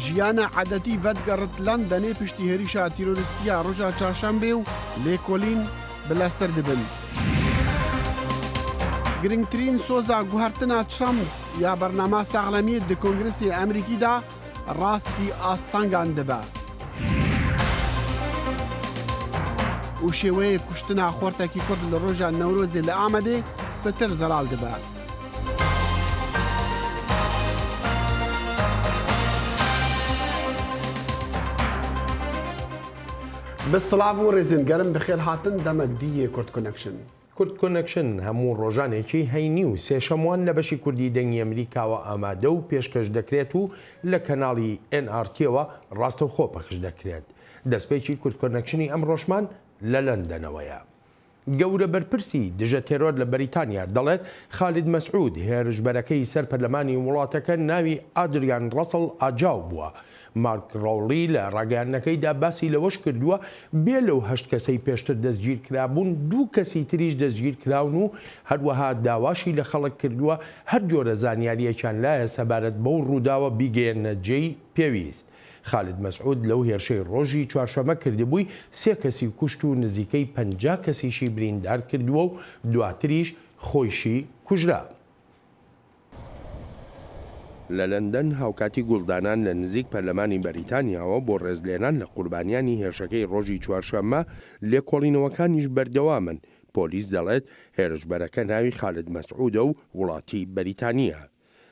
ژیانە عەدەتی ڤەدگەڕت لەندەنێ پشتی هێریشا تیرۆریستیە ڕۆژا چارشەمبێ و لێکۆلین بەلەستەر دەبن. گرنگترین سۆزا گوهرتنا ترامپ یا بەرنامە ساغلەمیت دی کۆنگرسی ئەمریکیدا ڕاستی ئاستانگان دەبە. و شێوەیە کوشتنا خۆرتێکی کورد لە ڕۆژە نەورۆزێ لە ئامەدێ بەتر زەلال دەبە. بسڵاو و ڕێزین گەرم بەخێر هاتن دەمەک دیە کورد کۆنەکشن. کورد کۆنەکشن هەموو ڕۆژانێکی هەینی و سێشەموان لە بەشی کوردی دەنگی ئەمریکاوە ئامادە و پێشکەش دەکرێت و لە کەناڵی NRTەوە ڕاستەوخۆ پەخش دەکرێت. دەستپێکی کورد کۆنەکشنی ئەم ڕۆژمان لە لەندەنەوەیە. گەورە بەرپرسی دژە تێرۆر لە بەریتانیا دەڵێت خالید مەسعود هێرشبەرەکەی سەر پەرلەمانی وڵاتەکە ناوی ئادریان ڕەسڵ ئاجاو بووە. مارک ڕۆڵی لە ڕاگەیاندنەکەیدا باسی لەوەش کردووە بێ لەو 8 کەسەی پێشتر دەستگیر کرابوون 2 کەسی تریش دەستگیر کراون و هەروەها داواشی لە خەڵک کردووە هەر جۆرە زانیاریەکیان لایە سەبارەت بەو ڕووداوە بیگەێنە جێی پێویست. خالید مەسعود لەو هێرشەی ڕۆژی چوارشەمە کردبووی 3 کەسی کوشت و نزیکەی 50 کەسیشی بریندار کردووە و دواتریش خۆیشی کوژرا. لە لەندەن هاوکاتی گوڵدانان لە نزیک پەرلەمانی بەریتانیاوە بۆ ڕێزلێنان لە قوربانیانی هێرشەکەی ڕۆژی چوارشەممە لێکۆڵینەوەکانیش بەردەوامن. پۆلیس دەڵێت هێرشبەرەکە ناوی خالید مەسعودە و وڵاتی بەریتانیە.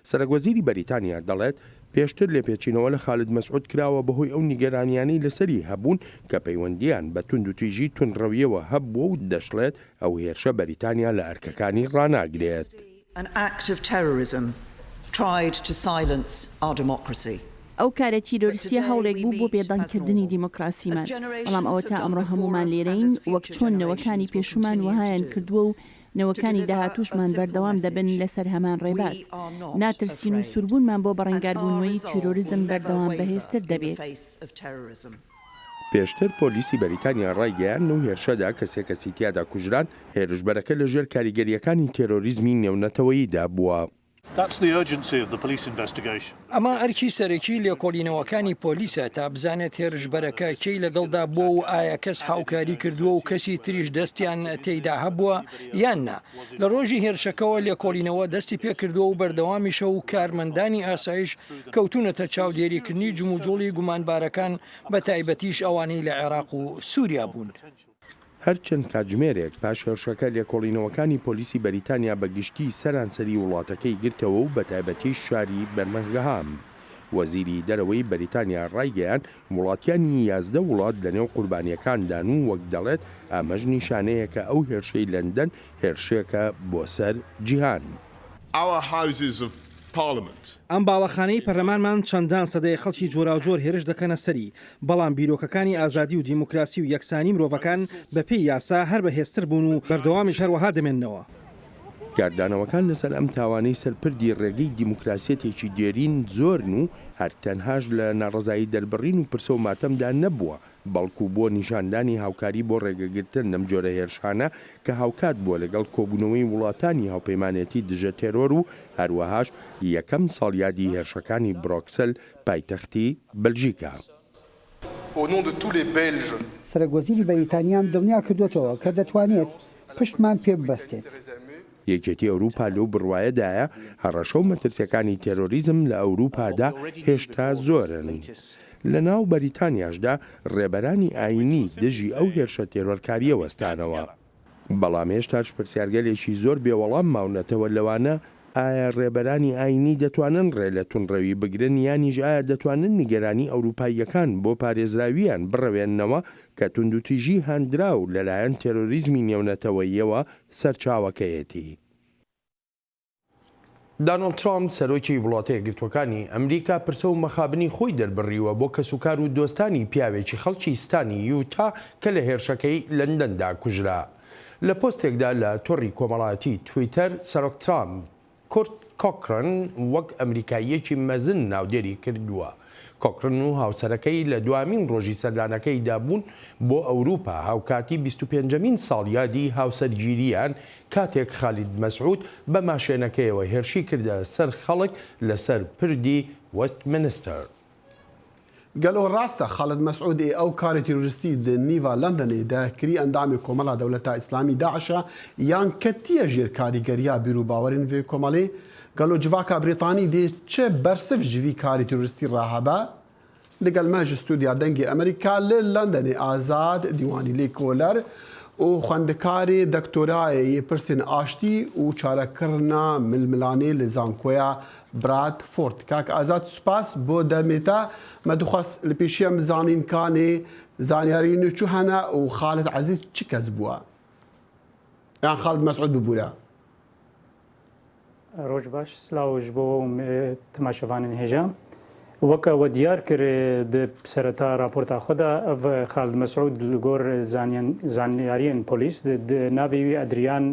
سەرۆکوەزیری بەریتانیا دەڵێت پێشتر لێپێچینەوە لە خالید مەسعود کراوە بەهۆی ئەو نیگەرانیانەی لەسەری هەبوون کە پەیوەندیان بە تونند و تیژی تونڕەویەوە هەبووە و دەشڵێت ئەو هێرشە بەریتانیا لە ئەرکەکانی ڕاناگرێت. ئەو کارە تیرۆریستیە هەوڵێک بوو بۆ بێدەنگکردنی دیموکراسیمان. بەڵام ئەوە تا ئەمڕۆ هەمومان لێرەین وەک چۆن نەوەکانی پێشومان وهایان کردووە و نەوەکانی داهاتووشمان بەردەوام دەبن لەسەر هەمان ڕێباز. ناترسین و سوربوونمان بۆ بەڕێنگاربوونەوەی تیرۆریزم بەردەوام بەهێزتر دەبێت. پێشتر پۆلیسی بەریتانیا ڕایگەیاند و هێرشەدا کەسێک کەسی تیادا کوژران هێرشبەرەکە لەژێر کاریگەریەکانی تێرۆریزمی نێونەتەوەییدا بووە. ئەمە ئەرکی سەرەکی لێکۆڵینەوەکانی پۆلیسە تا بزانێت هێرشبەرەکە کەی لەگەڵدا بووە و ئایا کەس هاوکاری کردووە و کەسی تریش دەستیان تێیدا هەبووە یان نا. لە ڕۆژی هێرشەکەەوە لێکۆڵینەوە دەستی پێکردووە و بەردەوامیشە و کارمەندانی ئاسایش کەوتونەتە چاودێریکردنی جموجۆڵی گومانبارەکان بە تایبەتیش ئەوانەی لە عێراق و سووریا بوون. هەرچەند کاتژمێرێک پاش هێرشەکە لێکۆڵینەوەکانی پۆلیسی بەریتانیا بە گشتی سەرانسەری وڵاتەکەی گرتەوە و بە تایبەتی شاری بەرمەنگەهام. وەزیری دەرەوەی بەریتانیا ڕایگەیان وڵاتیانی 11 وڵات لەنێو قوربانیەکاندان و وەک دەڵێت ئامەژ نیشانەیەکە ئەو هێرشەی لەندەن هێرشێکە بۆ سەر جیهان. ئەم باڵەخانەی پەرلەمانمان چەندان سەدەی خەڵکی جۆراوجۆر هێرش دەکەنە سەری، بەڵام بیرۆکەکانی ئازادی و دیموکراسی و یەکسانی مرۆڤەکان بەپێی یاسا هەر بەهێزتر بوون و بەردەوامیش هەروەها دەمێننەوە. گاردانەوەکان لەسەر ئەم تاوانەی سەرپردی ڕێگەی دیموکراسیەتێکی دێرین زۆرن و هەرتەنهاش لە ناڕزایی دەربڕین و پرسە و ماتەمدا نەبووە، بەڵکو بۆ نیشاندانی هاوکاری بۆ ڕێگەگرتن لەم جۆرە هێرشانە کە هاوکات بووە لەگەڵ کۆبوونەوەی وڵاتانی هاوپەیمانێتی دژە تێرۆر و هەروەهاش یەکەم ساڵیادی هێرشەکانی برۆکسل پایتەختی بەلژیکا. سەرۆکوەزیری بەریتانیام دڵنیا کردوێتەوە کە دەتوانێت پشتمان پێ ببەستێت. یەکێتی ئەوروپا لەو بڕوایەدایە هەڕەشە و مەترسیەکانی تێرۆریزم لە ئەوروپادا هێشتا زۆرن. لە ناو بەریتانیاشدا ڕێبەرانی ئاینی دژی ئەو هێرشە تێرۆرکاریە وەستانەوە. بەڵام هێشتاش پرسیارگەلێکی زۆر بێوەڵام ماونەتەوە لەوانە ئایا ڕێبەرانی ئاینی دەتوانن ڕێ لە تونڕەوی بگرن یانیش ئایا دەتوانن نیگەرانی ئەوروپاییەکان بۆ پارێزراویان بڕەوێننەوە کە توندوتیژی هەندرا و لەلایەن تێرۆریزمی نێونەتەوەییەوە سەرچاوەکەیەتی. دانەڵد ترامپ سەرۆکی وڵاتە یەکگرتووەکانی ئەمریکا پرسە و مەخابنی خۆی دەربڕیوە بۆ کەسوکار و دۆستانی پیاوێکی خەڵکی ستانی یوتا کە لە هێرشەکەی لەندەندا کوژرا. لە پۆستێکدا لە تۆڕی کۆمەڵایەتی تویتەر سەرۆک ترامپ کورت کۆکڕن وەک ئەمریکاییەکی مەزن ناودێری کردووە. کۆکڕن و هاوسەرەکەی لە دوامین ڕۆژی سەردانەکەیدا بوون بۆ ئەوروپا هاوکاتی 25مین ساڵیادی هاوسەرگیریان کاتێک خالید مەسعود بە ماشێنەکەیەوە هێرشی کردە سەر خەڵک لەسەر پردی وەستمینستەر. قالوا راستا خالد مسعود او كاري تيرورستي د نيفا لندن دا كري اندامي كومالا دولة اسلامي داعش يان كتيا جير كاريگريا بيرو باورين في كومالي قالوا جواكا بريطاني دي تشي برسف جوي كاري تيرورستي راهبا لقال ماج استوديو دنگي امريكا لندن آزاد ديواني لي كولر و خوندکاری دکترای پرسین آشتی و چارەکردنا ململانی لزانکویا برادفورد کاک آزاد سپاس بۆ دەمێتە مەدوخواست لە پێشیەم زانینکانی زانیاری نوچوو هەنا و خالد عزیز چ کەس بووە یان خالد مەسعود ببوورە ڕۆژ باش سلااوش بۆ تەماشەوانن هێژە وەکەوە دیار کرد سەرەتا راپۆرتا خۆدا ئەv خالد مەسعود لەگۆڕ زانیاریان پۆلیس ناوی ئەدریان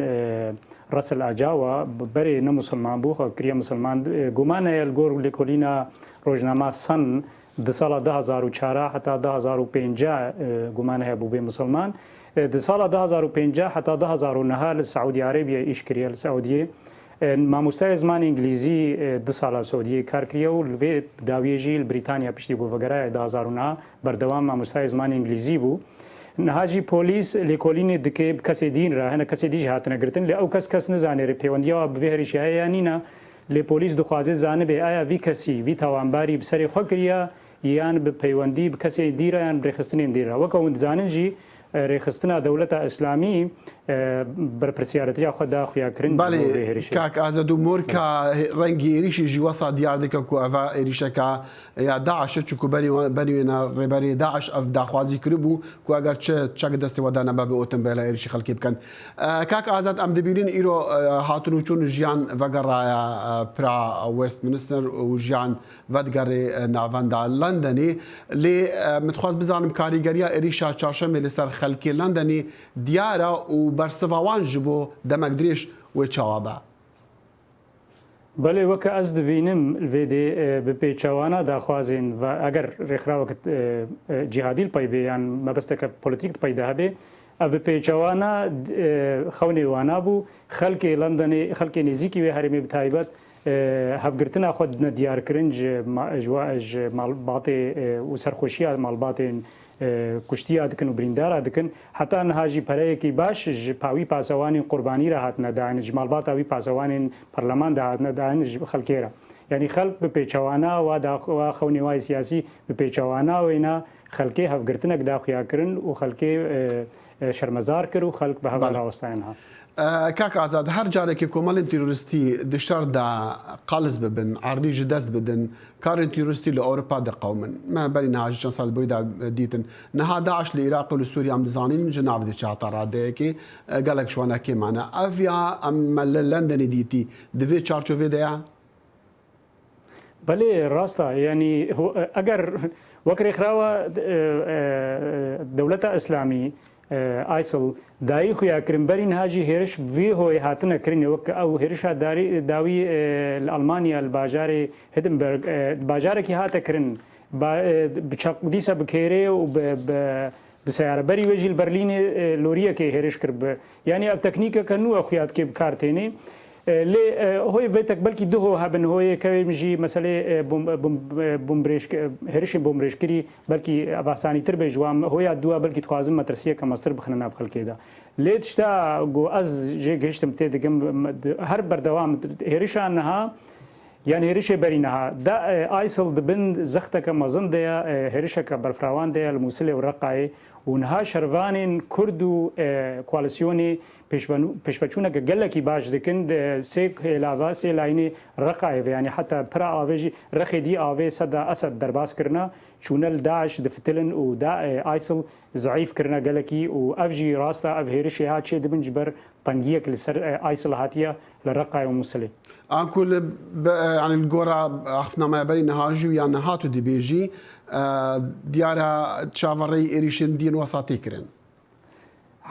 ڕەسل ئاجاوە بەرێ نەموسڵمان بوو کریە مسلمان گومانەیە لەگۆڕ لێکۆلینا ڕۆژنامە سن di sala 2004 heta 2005 guman heye bû bê musilman di sala 2005 heta 2009 li Saûdî Arabiyê îş kiriye li Saûdiyê mamostaya zimanê İngilîzî di sala Saûdiyê kar kiriye û li vê dawiyê jî li Brîtanya piştî govegeraya 2009 berdewam mamostaya zimanê İngilîzî bû niha jî polîs lêkolînê dike bi kesê dîn re hene kesê dî jî hatine girtin lê ew kes nizane rê pêwendiya bi vê herî şihaya nîna lê polîs dixwaze zanibê aya vî kesî vî tawanbarî bi serê xwe kiriye یان به پەیوەندی بە کەسێک دیرە یان ڕێخستنێن دیرە وەکەوە دزانن جی ڕێخستنا دەوڵەتە ئیسلامی بەرپرسیارەتیا خۆدا خویاکردن کاک ئازاد و مۆرکە ڕەنگی عێریشی ژیوەسا دیار دەکە و ئەڤ عێریشەکە یا داعشە چووکو بەریوێنە ڕێبەری داعش ئەف داخوازی کردبوو کو ئەگەر چەک دەستێوەدا نەبە بە ئۆتۆمبیلە عێریشی خەڵکی بکەن کاک ئازاد ئەم دەبینین ئیرۆ هاتون و چوون ژیان ڤەگەڕایە پرا وێستمینستر و ژیان ڤەدگەڕێ ناڤەندا لەندەنی لێ متخواست بزانم کاریگەریە عێریشا چارشەمێ لەسەر خەلکی لەندەنی دیارە و بەرسەڤاوان ji بۆ demek dirêj wê çawa be بەڵێ وەکە ئەس دەبینم vê dê bi pêçawana daxwazên ve eger rêxrawek cihadî pey bê yan mebesteke polîtîk peyda hebe ev bi pêçawana xewnê wana bû xelkê Londonê xelkê nêzîkî wê herêmê bi taybet hevgirtina xwe dine diyarkirin ji malbatê û serxweşiya malbatên kuştiya dikin û birîndara dikin heta niha jî pereyekî baş ji pawî pasewanên qurbanî re hatine dain ji malbata wî pasewanên parleman de hatine dain ji xelkê re yanî xelk bi pêçawana wa xewnê wayê siyasî bi pêçawana wêna xelkê hevgirtinek daxuyakirin û xelkê şermezar kir û xelk bi heva rawestayên hat کاک ئازاد هەر جارێکی کۆمەڵین تیرۆریستی دشاردا قەلز ببن عردی ji dest bidin karên tîrorîstî li Ewropa diqewmin me berî niha ji çend sal borî de dîtin niha Daeş li Iraq û li Sûriya em dizanîn ji nav diçe heta radeyekê gelek şwanekê mane ev ya em me li Londonê dîtî di vê çarçovê de ya بەڵێ ڕاستە ینی ئەگەر وەک رێکخراوە دەوڵەتە ئیسلامی ئایسڵ دایی خویاکردنبەری نهاجی هێرش vê هۆی هاتنە کردنی وەک ئەو هێرشا داوی لە ئەڵمانیا لە باژارێ هدنبرگ باژارێکی هاتەکردن دیسە بکێرێ و بسیارەبەری وێژی بەرلینێ لۆریەکێ هێرش کرد ینی ئەو تەکنیکەکە نووە خویاتکێ بکارتێنێ لێ هۆی vêtek belkî duho hebin hoyê kevê min jî meselê herişê bomrêşkirî belkî evasanîtir bê ji wan hoya duwa belkî dixwazim metirsiyeke mestir bixine nav xelkê de lê tişta got ez jê gihiştim tê dikim her berdewam hêrişa niha yan hêrişê berî niha da ISIL dibin zexteke mezin de ya hêrişeke berfrawan de ya li Musilê û Reqayê û niha şervanên Kurd û koalîsyonê pêşveçûneke gelekî baş dikin sê hêlava sê layînê Reqayê ve yanî heta pira avê jî Rexê dî avê seda Esed derbas kirina çûne li Daeş difitilin û ISIL zayîf kirina gelekî û ev jî rasta ev hêrişê ha çê dibin ji ber tengiyek li ser ISIL hatiye li Reqayê û Musilê Anku yani li gora axnameya berî niha jî yan nehatu dibêjî diyara çavareyê êrişên dîn wesatî kirin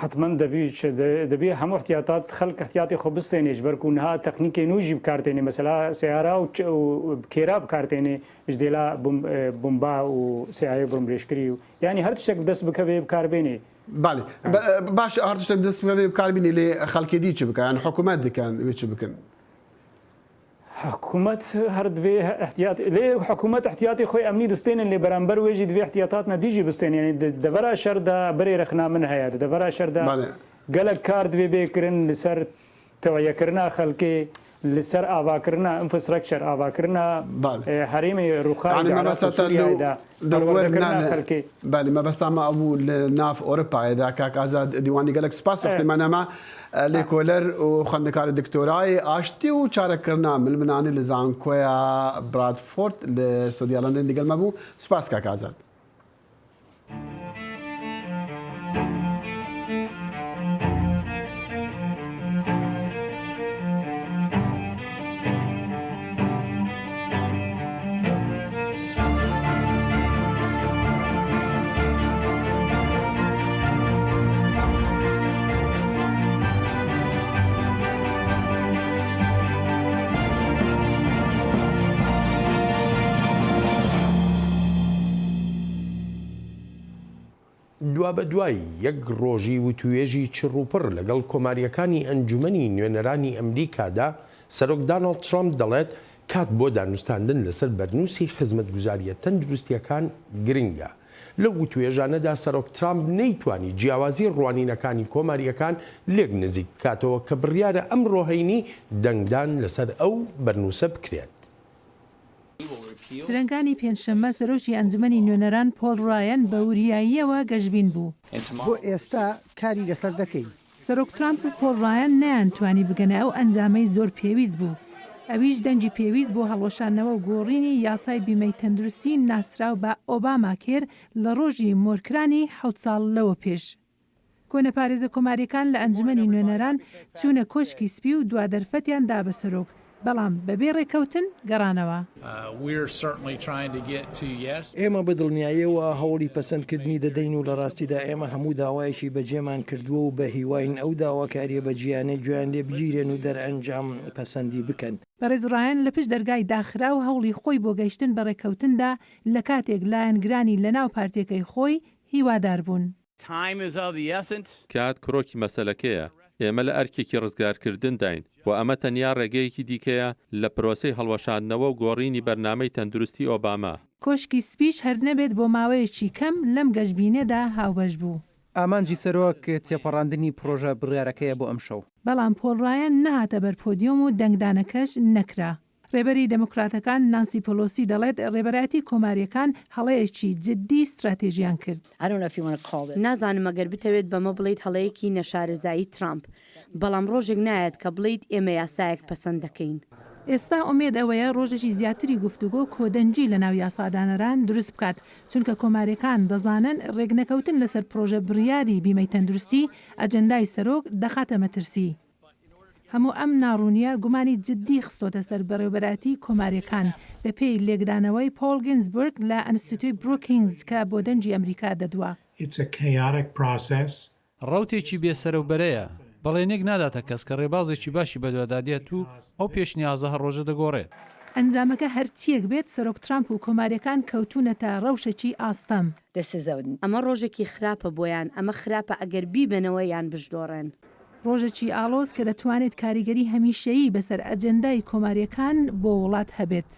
حتما دەبێ هەموو احتیاطات خەڵک احتیاطی خۆ بستێنێ ji ber ku niha teknîkê nû jî bikartێnê mesela seyara û kêra bikartێnê ji dêla bomba û seyayê bomrêşkirî û yanî her tiştek dest bikevê bikarbênê Balê baş her tiştek dest bikevê bikarbînê lê xelkê dî çi bikin yani hikûmet dikin wê çi bikin حکوومەت هەر دوێ احتیاط لێ حکوومەت احتیاطی خۆی ئەمنی دەستێنن لێ بەرامبەر وێژی دوێ احتیاطات نەدیژی بستێنێنی دەڤرا شەردا بەرێ رەخنا من هەیە دەڤرا شەردا گەلک کار دوێ بێکردن لەسەر تەوەیەکردنا خەڵکێ لەسەر ئاواکردنا ئینفراستراکچەر ئاواکردنا هەرێمی ڕووخاوەدا بەێ مەبەستامە ئەوبوو لە ناف ئۆرپایەدا کاک ئازاد دیوانی گەلک سپاس وەختیمانەمە لێکۆلەر و خوێندەکاری دکتۆرای ئاشتی و چارەکردنا ملمنانی لە زانکۆیە برادفۆرد لە سعودیا لەندن دیگەلمە بوو سپاس کاک ئازاد. دوا بە دوای یەک ڕۆژی وتوێژی چڕوپڕ لەگەڵ کۆماریەکانی ئەنجومەنی نوێنەرانی ئەمریکادا سەرۆک داناڵد ترامپ دەڵێت کات بۆ دانوستاندن لەسەر بەرنووسی خزمەتگوزاریە تەندروستیەکان گرنگە. لەو وتوێژانەدا سەرۆک ترامپ نەیتوانی جیاوازی ڕوانینەکانی کۆماریەکان لێک نزیک بکاتەوە کە بڕیارە ئەم ڕۆهینی دەنگدان لەسەر ئەو بەرنووسە بکرێت. درەنگانی پێنجشەممە سەرۆکی ئەنجومەنی نوێنەران پۆل ڕایەن بە وریاییەوە گەشتبین بوو. بۆ ئێستا کاری لەسەر دەکەین. سەرۆک ترامپ و پۆل ڕایەن نەیانتوانی بگەنە ئەو ئەنجامەی زۆر پێویست بوو. ئەویش دەنگی پێویست بۆ هەڵوەشانەوە و گۆڕینی یاسای بیمەی تەندروستی ناسراو بە ئۆباما کێر لە ڕۆژی مۆرکرانی 7 ساڵ لەوە پێش. کۆنە پارێزە کۆماریەکان لە ئەنجومەنی نوێنەران چوونە کۆشکی سپی و دوادەرفەتیان دا بە سەرۆک. بەڵام بەبێ ڕێکەوتن گەڕانەوە. ئێمە بە دڵنیاییەوە هەوڵی پەسەندکردنی دەدەین و لە ڕاستیدا ئێمە هەموو داوایەکی بەجێمان کردووە و بە هیواین ئەو داواکاریە بە جیانەی گویان لێ بگیرێن و دەرئەنجام پەسەندی بکەن. بەڕێزڕایەن لە پشت دەرگای داخرا و هەوڵی خۆی بۆ گەیشتن بە ڕێکەوتندا لە کاتێک لایەنگرانی لەناو پارتێکەی خۆی هیوادار بوون. کات کڕۆکی مەسەلەکەیە. ئێمە لە ئەرکێکی ڕزگارکردن داین و ئەمە تەنیا ڕێگەیەکی دیکەیە لە پرۆسەی هەڵوەشاندنەوە و گۆڕینی بەرنامەی تەندروستی ئۆباما. کۆشکی سپیش هەر نەبێت بۆ ماوەیەکی کەم لەم گەشتبینێدا هاوبەش بوو. ئامانجی سەرۆک تێپەڕاندنی پرۆژە بڕیارەکەیە بۆ ئەم شەو. بەڵام پۆل ڕایەن نەهاتە بەر پۆدیۆم و دەنگدانەکەش نەکرا. ڕێبەری دموکراتەکان نانسی پۆلۆسی دەڵێت ڕێبەراتی کۆماریەکان هەڵەیەکی جددی استراتێژیان کرد. نازانم ئەگەر بتەوێت بەمە بڵیت هەڵەیەکی نەشارەزایی ترامپ، بەڵام ڕۆژێک نایەت کە بڵیت ئێمە یاسایەک پەسەند دەکەین. ئێستا ئومێد ئەوەیە ڕۆژێکی زیاتری گفتوگۆ کۆدەنجی لە ناو یاسادانەران دروست بکات چونکە کۆماریەکان دەزانن ڕێگنەکەوتن لەسەر پرۆژە بڕیاری بیمەی تەندروستی ئەجەندای سەرۆک دەخاتە مەترسی. هەموو ئەم ناڕوونیە گومانی جددی خستۆتە سەر بەڕێوەبەراتی کۆماریەکان بە پێی لێکدانەوەی پۆل گینزبرگ لە ئەنستیتوی بروکینگز کە بۆ دەنجی ئەمریکا دەدووە. ڕاوتێکی بێسەرەوبەرەیە بەڵێنێک ناداتە کەس کە ڕێبازێکی باشی بەدوادادێت و ئەو پێشنیازە هەر ڕۆژە دەگۆڕێت. ئەنجامەکە هەرچیەک بێت سەرۆک ترامپ و کۆماریەکان کەوتونەتە ڕەوشێکی ئاستەم. ئەمە ڕۆژێکی خراپە بۆیان، ئەمە خراپە ئەگەر بیبنەوە یان بژدۆڕێن. ڕۆژێکی ئاڵۆز کە دەتوانێت کاریگەری هەمیشەیی بەسەر ئەجەندای کۆماریەکان بۆ وڵات هەبێت.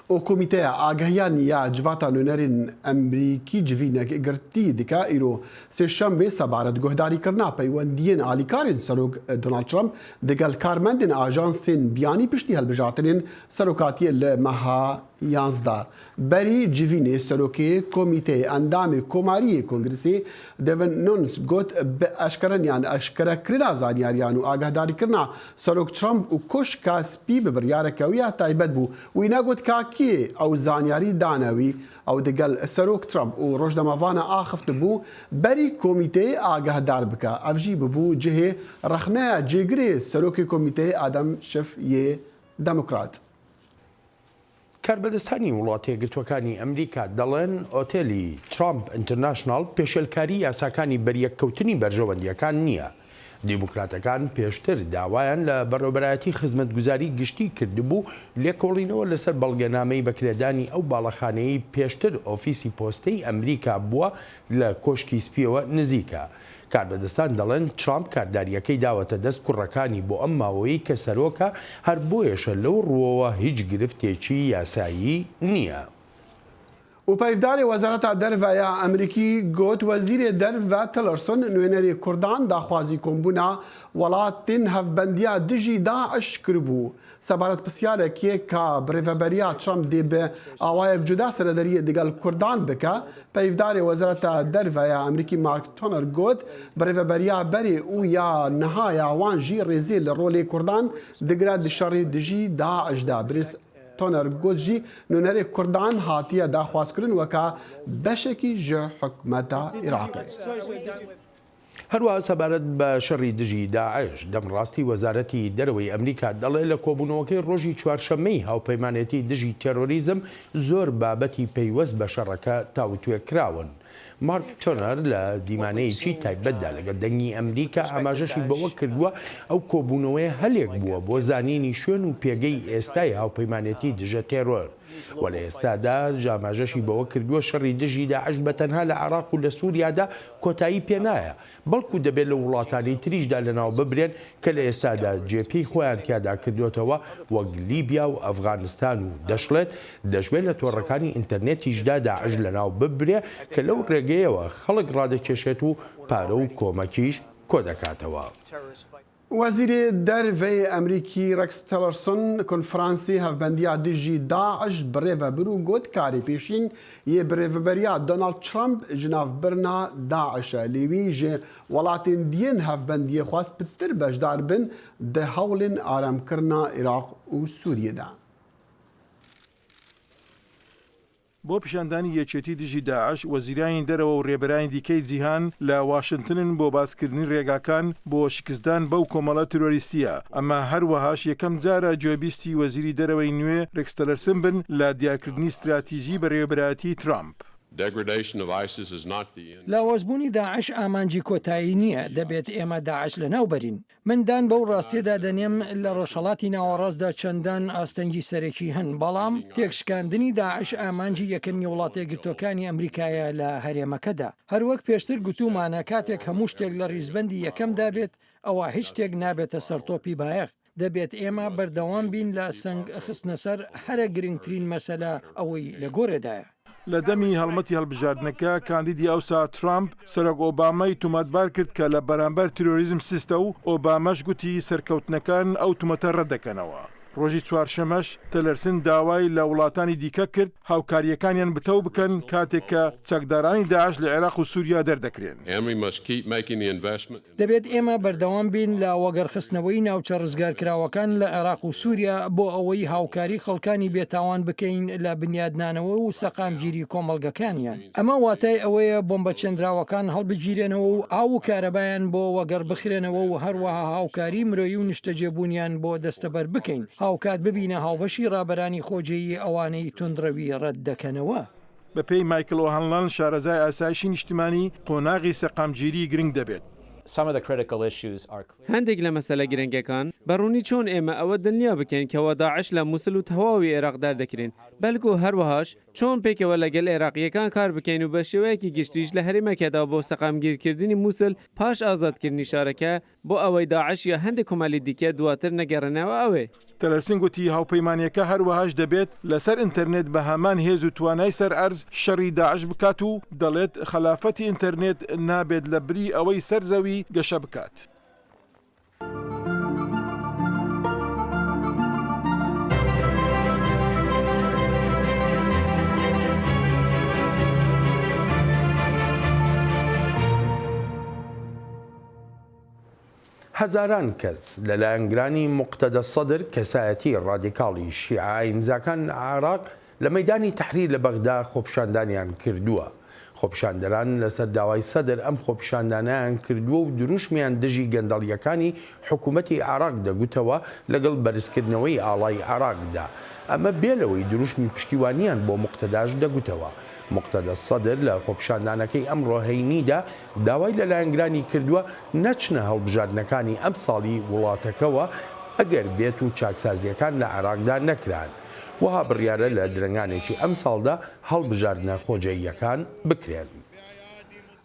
ئۆ کۆمیتەیە ئاگەهیان یا جڤاتە نوێنەرین ئەمریکی جڤینێک گرتی دیکە ئیرۆ سێشەمبێ سەبارەت گۆهداریکردنا پەیوەندیên ئالیکارên سەرۆک دۆناڵد ترامپ دەگەل کارمەندên ئاژانسên بیانی پشتی هەڵبژارتنên سەرۆکاتیە لە مەها 11 بەری جڤینê سەرۆکê کۆمیتەیە ئەندامê کۆماریê کۆنگرسê Devin Nunes got bi eşkereniyan eşkerekirina zanyariyan û agahdarikrina Serok Trump û koşka spî bi biryarekewiya taybet bû. Wî negot kakiyê ew zanyarî dane wî ew digel Serok Trump û rojnamavana axifte bû berî komîteyê agahdar bike. Ev jî bibû cihê rexneya cêgirê Serokê komîteyê Adam Schiff yê Demokrat. کاربەدەستانی وڵاتە یەکگرتووەکانی ئەمریکا دەڵێن ئۆتێلی ترامپ ئینتەرناشناڵ پێشێلکاری یاساکانی بەریەککەوتنی بەرژەوەندیەکان نییە. دیموکراتەکان پێشتر داوایان لە بەڕێوەبەرایەتی خزمەتگوزاری گشتی کردبوو لێکۆڵینەوە لەسەر بەڵگەنامەی بەکرێدانی ئەو باڵەخانەی پێشتر ئۆفیسی پۆستەی ئەمریکا بووە لە کۆشکی سپیەوە نزیکە. کاربەدەستان دەڵێن ترامپ کارداریەکەی داوەتە دەست کوڕەکانی بۆ ئەم ماوەیە کە سەرۆکە هەر بۆیەشە لەو ڕووەوە هیچ گرفتێکی یاسایی نییە. و پایفداری وەزارەتە دەرڤایە ئەمریکی گوت وەزیرێ دەرڤە تەلەرسۆن نوێنەری کوردان داخوازی کۆمبوونا وڵاتین هەفبەندیا دژی داعش کردبوو. سەبارەت پرسیارێکیە کە برێڤەبەریا ترامپ دێ بێ ئاوایەک جودا سەرەدەریە دەگەڵ کوردان بکە، پایفداری وەزارەتە دەرڤایە ئەمریکی مارک تۆنەر گوت برێڤەبەریا بەرێ و یا نەهایا وانژی ڕێزێ لە ڕۆلێ کوردان دەگرات دشەڕی دژی داعشدا. تۆنەر گوتژی نوێنەرێک کوردان هاتیە داخوازکردن وەکە بەشێکی ژە حکومەتە عێراقی. هەروە سەبارەت بە شەڕی دژی داعش دەمڕاستی وەزارەتی دەرەوەی ئەمریکا دەڵێ لە کۆبوونەوەکەی ڕۆژی چوارشەممەی هاوپەیمانێتی دژی تێرۆریزم زۆر بابەتی پەیوەست بە شەڕەکە تاوتوێ کراون. مارک تۆنەر لە دیمانەیەکی تایبەتدا لەگەڵ دەنگی ئەمریکا ئاماژەشی بەوە کردووە ئەو کۆبوونەوەی هەلێک بووە بۆ زانینی شوێن و پێگەی ئێستای هاوپەیمانێتی دژە تێرۆر. و لە ئێستادا ژاماژەشی بەوە کردووە شەڕی دژی داعش بەتەنها لە عێراق و لە سووریادا کۆتایی پێنایە، بەڵکو دەبێت لە وڵاتانی تریشدا لەناو ببرێن کە لە ئێستادا جێپی خۆیان تیادا کردوێتەوە وەک لیبیا و ئەفغانستان و دەشڵێت دەشبێت لە تۆڕەکانی ئینتەرنێتیشدا داعش لەناو ببرێ کە لەو ڕێگەیەوە خەڵک ڕادەکێشێت و پارە و کۆمەکیش کۆ دەکاتەوە. وەزیرێ دەرڤەی ئەمریکی ڕێکس تەلەرسۆن کۆنفرانسی هەفبەندیا دژی داعش برێڤەبر و گوت کاری پێشین یە برێڤەبەریا دۆناڵد ترامپ ژناڤبرنا داعشە لێوی ژێ وڵاتین دیێن هەفبەندیە خواست پتر بەشدار بن دە هەوڵین ئارامکردنا عێراق و سووریەدا. بۆ پیشاندانی یەکێتی دژی داعش وەزیرانی دەرەوە و ڕێبەرانی دیکەی جیهان لە واشنگتنن بۆ باسکردنی ڕێگاکان بۆ شکستدان بەو کۆمەڵە تۆریستیە، ئەمە هەروەهاش یەکەم جارە گوێبیستی وەزیری دەرەوەی نوێ ڕێکس تەلەرسن بن لە دیارکردنی استراتیژی بەڕێوەبەرایەتی ترامپ. لاوەزبوونی داعش ئامانجی کۆتایی نییە، دەبێت ئێمە داعش لە ناوبەرین. مندان بەو ڕاستیەدا دەنێم لە ڕۆژهەڵاتی ناوەڕاستدا چەندان ئاستەنگی سەرەکی هەن، بەڵام تێکشکاندنی داعش ئامانجی یەکەمی وڵاتە یەکگرتوەکانی ئەمریکایە لە هەرێمەکەدا. هەروەک پێشتر گوتومانە کاتێک هەموو شتێک لە ڕیزبەندی یەکەمدا بێت ئەوە هیچ شتێک نابێتە سەرتۆپی بایەخ. دەبێت ئێمە بەردەوام بین لە سنگ خستنە سەر هەرە گرنگترین مەسەلە ئەوەی لە گۆرەدایە. لە دەمی هەڵمەتی هەڵبژاردنەکە کاندیدی ئەوسا ترامپ سەرۆک ئۆبامای تومەتبار کرد کە لە بەرامبەر تیرۆریزم سیستە و ئۆبامەش گوتی سەرکەوتنەکان ئەو تومەتە ڕەدەکەنەوە. ڕۆژی چوارشەمەش تەلەرسن داوای لە وڵاتانی دیکە کرد هاوکاریەکانیان بتەو بکەن کاتێک کە چەکدارانی داعش لە عێراق و سووریا دەردەکرێن. دەبێت ئێمە بەردەوام بین لە وەگەرخستنەوەی ناوچە ڕزگارکراوەکان لە عێراق و سووریا بۆ ئەوەی هاوکاری خەڵکانی بێتاوان بکەین لە بنیادنانەوە و سەقامگیری کۆمەڵگەکانیان. ئەمە واتای ئەوەیە بۆمبە چێندراوەکان هەڵبگیرێنەوە و ئاو و کارەبایان بۆ وەگەر بخرێنەوە و هەروەها هاوکاری مرۆیی و نیشتەجێبوونیان بۆ دەستەبەر بکەین. هاوکات ببینە هاوبەشی ڕابەرانی خۆجێیی ئەوانەی تونندڕەوی ڕەت دەکەنەوە. بە پێی مایکل ئۆهانلان شارەزای ئاسایشی نیشتیمانی قۆناغی سەقامگیری گرنگ دەبێت. هەندێک لە مەسەلە گرنگەکان بەڕوونی چۆن ئێمە ئەوە دڵنیا بکەین کەەوە داعش لە مووسڵ و تەواوی عێراقدار دەکرێن، بەلکو هەروەهاش چۆن پێکەوە لەگەل عێراقیەکان کار بکەین و بە شێوەیەکی گشتیش لە هەرێمەکەدا بۆ سەقامگیرکردنی مووسڵ پاش ئازادکردنی شارەکە بۆ ئەوەی داعش یا هەندێک کۆمەڵی دیکە دواتر نەگەڕنەوە ئەوێ. تەلەرسن گوتی هاوپەیمانیەکە هەروەهاش دەبێت لەسەر ئینتەرنێت بە هەمان هێز و توانای سەر ئەرز شەڕی داعش بکات و دەڵێت خلافەتی ئینتەرنێت نابێت لە بری ئەوەی سەرزەوی گەشە بکات. هەزاران کەس لەلایەنگرانی موقتەدە سەدر کەسایەتی ڕادیکاڵی شیعە ئینزاکان عێراق لە مەیدانی تەحریر لە بەغدا خۆپیشاندانیان کردووە. خۆپیشاندەران لەسەر داوای سەدر ئەم خۆپیشاندانیان کردووە و دروشمیان دژی گەندەڵیەکانی حکوومەتی عێراق دەگوتەوە لەگەڵ بەرزکردنەوەی ئاڵای عێراقدا. ئەمە بێلەوەی دروشمی پشتیوانیان بۆ موقتەداش دەگوتەوە. موقتەدە سەدر لە خۆپیشاندانەکەی ئەمڕۆ هەینیدا داوای لەلایەنگرانی کردووە نەچنە هەڵبژاردنەکانی ئەم ساڵی وڵاتەکەوە ئەگەر بێت و چاکسازیەکان لە عێراقدا نەکران. وها بڕیارە لە درەنگانێکی ئەم ساڵدا هەڵبژاردنە خۆجەییەکان بکرێن.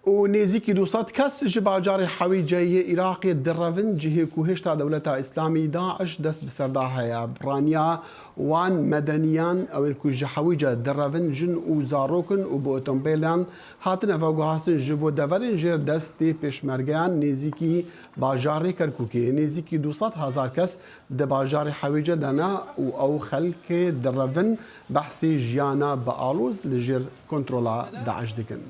و نێزیکی 200 کەس ji bajarê hewîceyê Iraqê direvin cihê ku hêşta dewleta İslamî Daeş dest bi serda heye. Biraniya wan medeniyan ew ku ji hewîce direvin jin û zarokin û bi otomobîlan hatin evguhastin ji bo deverên jêr destê pêşmergeyan nêzîkî bajarê Kerkûkê. Nêzîkî 200,000 kes di bajarê hewîce de ne û ew xelkê direvin behsê jiyana bi alûz li jêr kontrola Daeş dikin.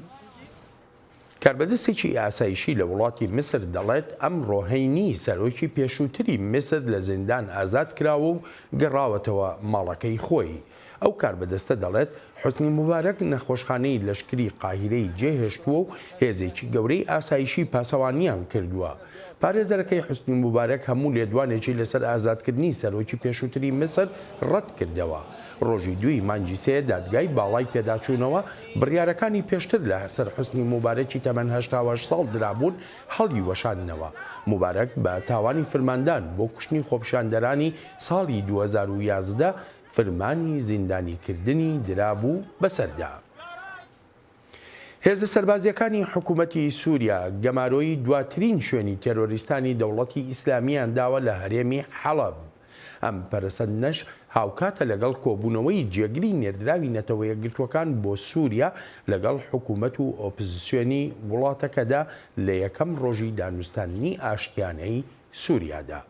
کاربەدەستێکی ئاسایشی لە وڵاتی مسر دەڵێت ئەمڕۆ هەینی سەرۆکی پێشووتری مسر لە زیندان ئازاد کراوە و گەڕاوەتەوە ماڵەکەی خۆی. ئەو کاربەدەستە دەڵێت حوسنی موبارەک نەخۆشخانەی لەشکری قاهیرەی جێهێشتووە و هێزێکی گەورەی ئاسایشی پاسەوانیان کردووە. پارێزەرەکەی حوسنی موبارەک هەموو لێدوانێکی لەسەر ئازادکردنی سەرۆکی پێشووتری مسر ڕەت کردەوە. ڕۆژی دوی مانگی سێ دادگای باڵای پێداچوونەوە بڕیارەکانی پێشتر لە سەر حوسنی موبارەکی تەمەن 88 ساڵ درابوون هەڵی وەشاندنەوە. موبارەک بە تاوانی فرماندان بۆ کوشتنی خۆپیشاندەرانی ساڵی 2011 فرمانی زیندانیکردنی درابوو بەسەردا. هێزە سەربازیەکانی حکوومەتی سووریا گەمارۆی دواترین شوێنی تێرۆریستانی دەوڵەتی ئیسلامیان داوە لە هەرێمی حەڵەب. ئەم پەرسەندنەش هاوکاتە لەگەڵ کۆبوونەوەی جێگری نێردراوی نەتەوە یەکگرتوەکان بۆ سووریا لەگەڵ حکوومەت و ئۆپۆزیسیۆنی وڵاتەکەدا لە یەکەم ڕۆژی دانوستانی ئاشتیانەی سووریادا.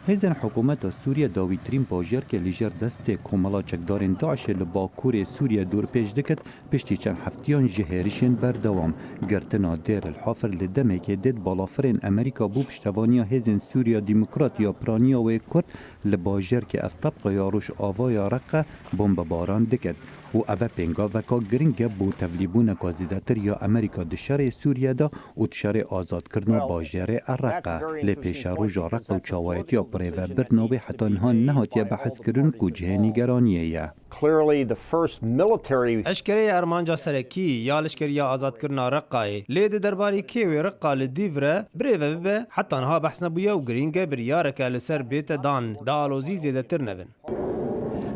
هێزن حکوومەتە سووریا داویترین باژێرکە لەژێر دەستێ کۆمەڵا چەکدارên Daişê li Bakurê Sûriya dûrpêş dikit piştî çend heftiyan ji hêrişên berdewam. Girtina Dêr el Hafir li demekê dêt balafirên Amerîka bû piştevaniya hêzên Sûriya Demokrat ya Piraniya wê Kurd li bajêrkê Eftebqa ya Rojavaya Reqqa bombebaran dikit. û ev pêngaveka giring e bû tevlîbûneka zêdetir ya Amerîka di şerê Sûriyeda û di şerê azadkirina bajêrê Ereqa. Lê pêşa roja Reqa û çawayetiya pirêvebirina wê heta niha nehatiye behezkirin ku cihê nîgeraniyê ye. Eşkereyê Ermanca serekî ya leşkeriya azadkirina Reqqayê lê di derbarê kêwê Reqqa li dîv re birêve bibe heta niha behs nebûye û giring e biryareke li ser bête dan da alozî zêdetir nevin.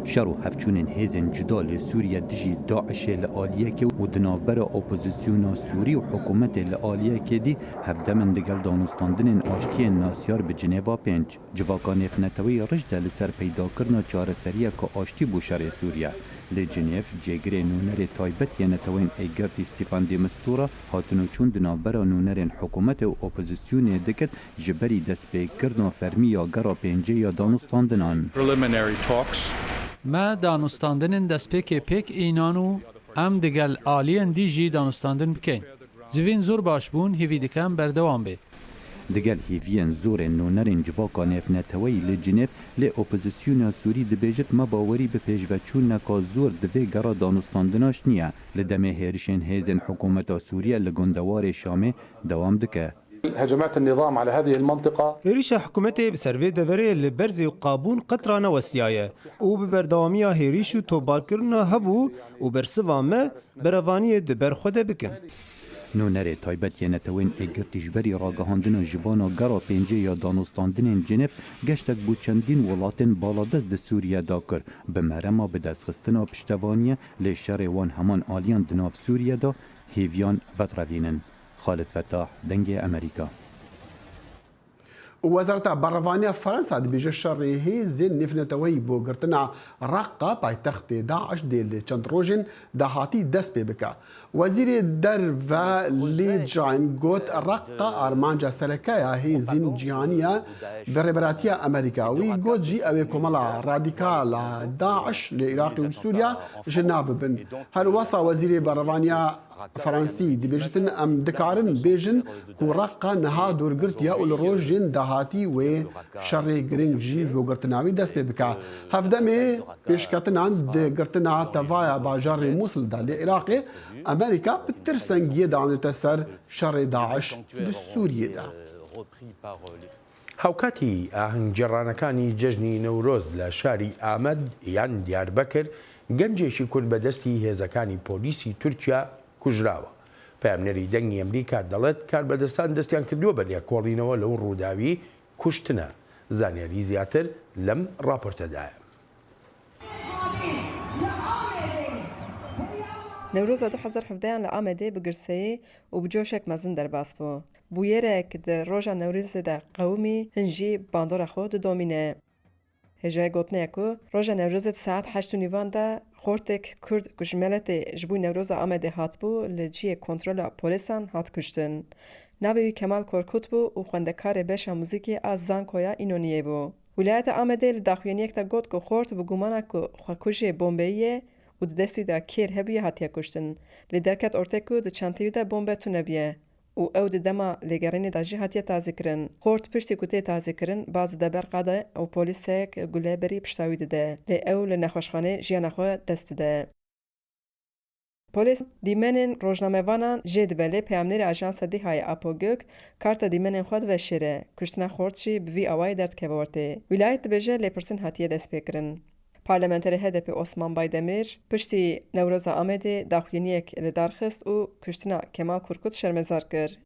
Şer û hevçûnên hêzên cuda li Sûriya dijî Daişê li aliyekê û di navbera opozisyona Sûrî û hikûmetê li aliyekê dî hevdemin digel danûstandinên aştiyên nasyar bi Cinêva 5. Civaka nêfneteweyê rij de li ser peydakirina çareseriyeka aştî bû şerê Sûriya. Lê Cinêv cêgirê nûnerê taybet yê netewên Êgirtî Stîfan de Mistura hatine çûn di navbera nûnerên hikûmetê û opozisyonê dikit ji berî destpêkirina fermî ya gera pêncê ya danûstandinan. Me danûstandinên destpêkê pêk înan û em digel aliyên dî jî danûstandin bikin. Civên zor baş bûn hêvî dikin berdewam bêt. Digel hêviyên zorên nûnerên civaka nêfneteweyî li Cinêv lê opozisyona Sûrî dibêjit me bawerî bi pêşveçûneka zor di vê gera danûstandina niye. Li demê hêrişên hêzên hikûmeta Sûriya li gundewarê Şamê dewam dike. هجمات النظام على هذه المنطقة هێریشە حکوومەتê bi servê deverê li berzê qabûn qetrane westiyaye û bi berdewamiya hêrîş û tobalkirina hebû û bersiva me berevaniyê di ber xwe de bikin. Nûnerê taybet yê netewên Êgirtî ji berî ragihandina jivana gera pêncê ya danûstandinên Cinêv geştek bû çendîn welatên baladest di Sûriya da kir. Bi merema bi destxistina piştevaniye lê şerê wan heman aliyan di nav Sûriyeda hêviyan vetrevînin. خالد فتاح دنگê Amerîka. وەزارەتە بەڕەوانیە فەرەنسا دەبێژە شەڕێ هێزên nêfneteweyî بۆ girtina Reqqa paytextê Daeş dê li çend rojên dahatî dest pê bike. Wezîrê derve Lê Cain got Reqqa armanca serekeya hêzên cîhanî ye bi rêberatiya Amerîka. Wî got jî ew ê komela radîkala Daeş li Iraqê û Sûriya ji nav bibin. Her wesa wezîrê berevaniya Fransî dibêjitin em dikarin bêjin ku Reqqa niha dorgirtiye û li rojên dahatî wê şerê giring jî rûgirtina wî dest pê bike. Hevdemê pêşketinan di girtina tevaya bajarê Musil de li Iraqê Amerîka bi tirsengiyê danîte ser şerê Daeş li Sûriyê de. هاوکاتی ئاهەنگگەڕانەکانی جەژنی نەورۆز لە شاری ئامەد یان دیاربەکر گەنجێکی کورد بەدەستی هێزەکانی پۆلیسی تورکیا کوژراوە. پامنەری دەنگی ئەمریکا دەڵێت کاربەدەستان دەستیان کردووە بە لێکۆڵینەوە لەو ڕووداوی کوشتنە. زانیاری زیاتر لەم راپۆرتەدایە. نەورۆزە 2017 لە ئامادێ بگرسەیە و بجۆشێک مەزن دەرباس بوو. بویەرێک ڕۆژە نەوریزدا قەومی هەنجی باندۆرە خۆ دۆمینە. هێژای گوتنەیە و ڕۆژە نەورۆزت ساعت 8:09 خۆرتێک کورد کوژمەلەتێ ji بووی نەورۆزە ئامادێ هاتبوو لە جیە کۆنترۆلا پۆلیسان هات کوشتن. ناوێوی کەمال کۆرکوت بوو و خوێندەکارێ بێشە موزیکی ئاز زانکۆیا ئینۆنیە بوو. ویلایەتە ئامادێ لە داخوێنیەکدا گوت و خۆرت بە گومانە و خواکوژێ بۆمبەیە و دەستیدا کێر هەبیە هاتیە کوشتن. لە دەرکەت ئۆرتێک و دچانتەویدا بۆمبە تو نەبیە. و ئەو دەما لێگەڕێنێدا ژی هاتیە تازیکردن. خۆرت پشتی کوتێ تازیکردن باز دەبەرقادە ئەو پۆلیسێک گولێبەری پشتاوی دەدە. لێ ئەو لە نەخۆشخانێ ژیانەخۆ دەست دەدە. پۆلیس دیمەنên ڕۆژنامەڤانان jê dibe lê peyamnêrê ajansa dîhayê Apogök karta dîmenên xwe diveşêre. Kuştina xort jî bi vî awayî derdkeve ortê. Wîlayet dibêje lêpirsîn hatiye destpêkirin. Parlamenterê HDP Osman Baydemir piştî Newroza Amedê daxuyaniyek li dar xist û kuştina Kemal Kurkut şermezar kir.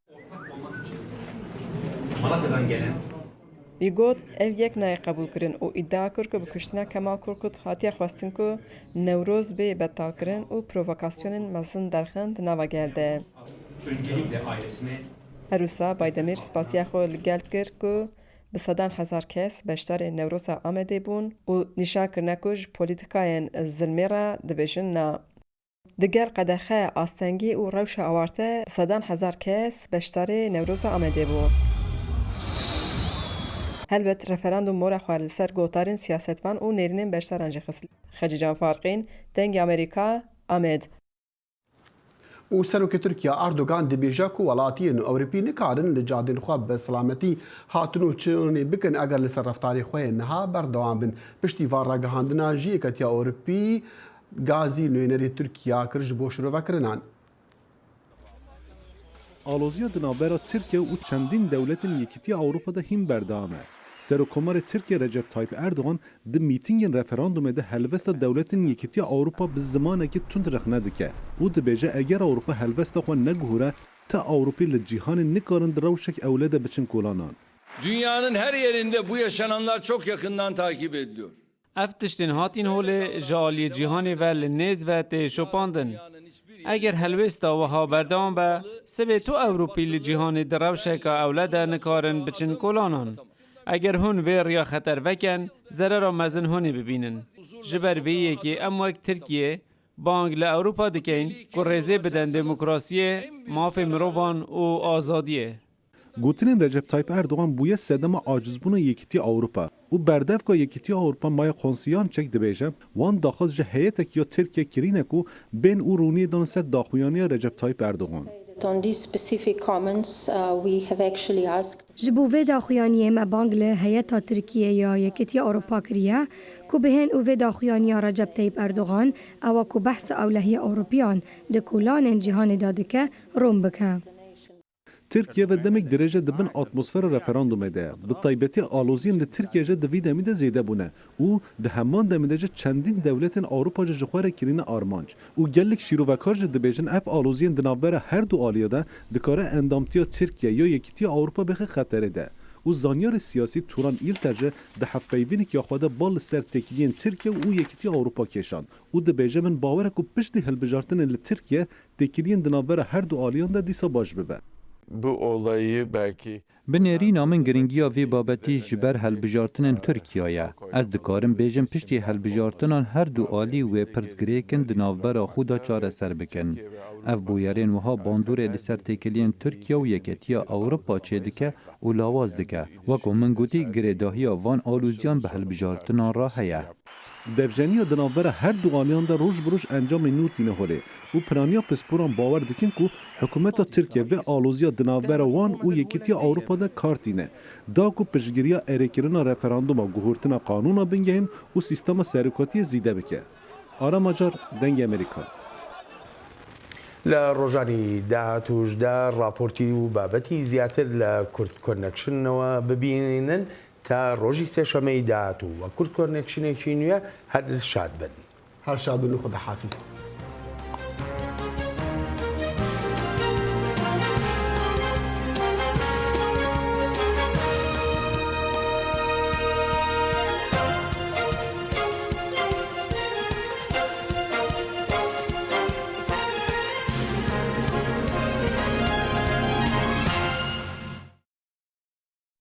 Wî got ev yek nayê qebûlkirin û îddia kir ku bi kuştina Kemal Kurkut hatiye xwestin ku Newroz bê betalkirin û provokasyonên mezin derxin di nava gel de. Her wisa Baydemir spasiya xwe li gel kir ku bi sedan hezar kes beşdarê Newroza Amedê bûn û nîşan kirine ku ji polîtikayên zilmê re dibêjin na. Diger qedexe astengî û rewşa awarte sedan hezar kes beşdarê Newroza Amedê bû. Helbet referandum mora xwe li ser gotarên siyasetvan û nêrînên beşdaran jî xist. Xecican Farqîn, dengê Amerîka, Amed. û serokê Tirkiye Erdogan dibêje ku welatiyên Ewropî nikarin li cadên xwe bi silametî hatin û çûnê bikin eger li ser reftarê xwe yên niha berdewam bin. Piştî van ragihandina Yekîtiya Ewropî gazî nûnerê Tirkiye kir ji bo şîrovekirinan. Aloziya di navbera Tirkiye û çendîn dewletên Yekîtiya Ewropa'da hîn berdewam e. Serokkomarê Tirkiye Recep Tayyip Erdogan di mîtingên referandumê de helvesta dewletên Yekîtiya Ewropa bi zimanekî tund rexne dike û dibêje eger Ewropa helvesta xwe neguhure te Ewropî li cîhanê nikarin di rewşek ewle de biçin kolanan. Dünyanın her yerinde bu yaşananlar çok yakından takip ediliyor. Ev tiştên hatîn holê ji aliyê cîhanê ve li nêz ve tê şopandin. Eger helwêsta wiha berdewam be, sibê tu Ewropî li cîhanê di rewşeka ewle de nikarin biçin kolanan. Eger hûn vê riya xeter veken, zerera mezin hûnê bibînin. Ji ber vê yekê em wek Tirkiye, bang li Ewropa dikin ku rêzê bidin demokrasiyê, mafê mirovan û azadiyê. Gotinên Recep Tayyip Erdogan bûye sedema acizbûna Yekîtiya Ewropa û berdevka Yekîtiya Ewropa maya konsiyan çek dibêje, wan daxwaz ji heyeteke ya Tirkiye kirîne ku bên û rûniyê dan ser daxuyaniya Recep Tayyip Erdogan. Ji bo vê daxuyaniyê me bang li heyeta Tirkiye ya Yekîtiya Ewropa kiriye ku bihên û vê daxuyaniya Recep Tayyip Erdogan ewa ku behsa ewlehiya Ewropiyan di kolanên cîhanê da dike rom bike. Tirkiye ve demek derece dibin atmosfera referandumê de bi taybetî aloziyên li Tirkiye ji di vî demî de zêde bûne û di heman demê de ji çendîn dewletên Ewropa ji xwe re kirîne armanc û gelek şîrovekar ji dibêjin ev aloziyên di navbera her du aliyê de dikare endamtiya Tirkiye ya Yekîtiya Ewropa bixe xeterê de. û zanyarê siyasî Turan İlterce di hevpeyvînekî xwe de bal li ser têkiliyên Tirkiye û Yekîtiya Ewropa kêşand û dibêje min bawer e ku piştî hilbijartinên li Tirkiye têkiliyên di navbera her du aliyan de dîsa baş bibe. Bu olayı belki Binêrîna min giringiya vê babetî ji ber helbijartinên Tirkiyeyê. Ez dikarim bêjim piştî helbijartinan her du alî wê pirsgirêkin di navbera xwe da çareser bikin. Ev bûyerên wiha bandorê li ser têkiliyên Tirkiye û Yekîtiya Ewropa çê dike û lawaz dike. Wekû min gotî girêdahiya van alûziyan bi helbijartinan re heye. Devjeniya di navbera her du aliyan de roj bi roj encamê nû tîne holê û piraniya pisporan bawer dikin ku hikûmeta Tirkiye vê aloziya di navbera wan û Yekîtiya Ewropa de kar tîne. Da ku piştgiriya erêkirina referanduma guhurtina qanûna bingehîn û sîstema serokatiyê zîde bike. Ara Macar, dengê Amerîka. لە ڕۆژانی داهاتووشدا راپۆرتی و بابەتی زیاتر لە کورد کۆنەکشنەوە ببینن تا ڕۆژی سێشەمەی داهاتوو وە کورد کۆنێکشنێکی نوێ هەر شاد بن. هەر شاد بن و خودەحافیز.